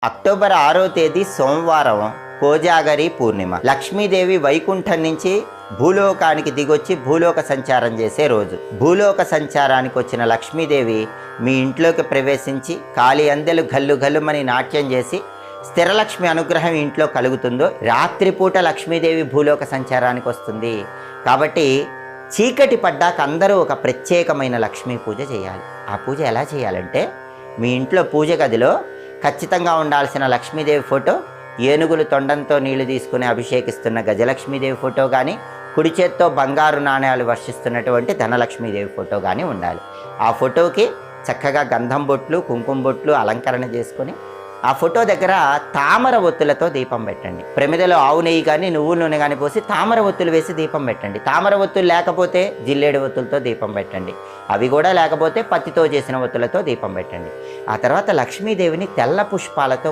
October 6వ తేదీ సోమవారం కోజాగరి పూర్ణిమ. లక్ష్మీదేవి వైకుంఠం నుంచి భూలోకానికి దిగొచ్చి భూలోక సంచారం చేసే రోజు. భూలోక సంచారానికి వచ్చిన లక్ష్మీదేవి మీ ఇంట్లోకి ప్రవేశించి కాలి అందెలు గల్లు గల్లుమని నాట్యం చేసి స్థిరలక్ష్మి అనుగ్రహం ఇంట్లో కలుగుతుందో, రాత్రిపూట లక్ష్మీదేవి భూలోక సంచారానికి వస్తుంది. కాబట్టి చీకటి పడ్డాక అందరూ ఒక ప్రత్యేకమైన లక్ష్మీ పూజ చేయాలి. ఆ పూజ ఎలా చేయాలంటే, మీ ఇంట్లో పూజ గదిలో ఖచ్చితంగా ఉండాల్సిన లక్ష్మీదేవి ఫోటో, ఏనుగులు తొండంతో నీళ్లు తీసుకుని అభిషేకిస్తున్న గజలక్ష్మీదేవి ఫోటో కానీ, కుడి చేత్తో బంగారు నాణ్యాలు వర్షిస్తున్నటువంటి ధనలక్ష్మీదేవి ఫోటో కానీ ఉండాలి. ఆ ఫోటోకి చక్కగా గంధం బొట్లు, కుంకుమ బొట్లు అలంకరణ చేసుకొని ఆ ఫోటో దగ్గర తామర ఒత్తులతో దీపం పెట్టండి. ప్రమిదలో ఆవు నెయ్యి కానీ నువ్వుల నూనె కానీ పోసి తామర ఒత్తులు వేసి దీపం పెట్టండి. తామర ఒత్తులు లేకపోతే జిల్లేడు ఒత్తులతో దీపం పెట్టండి. అవి కూడా లేకపోతే పత్తితో చేసిన ఒత్తులతో దీపం పెట్టండి. ఆ తర్వాత లక్ష్మీదేవిని తెల్ల పుష్పాలతో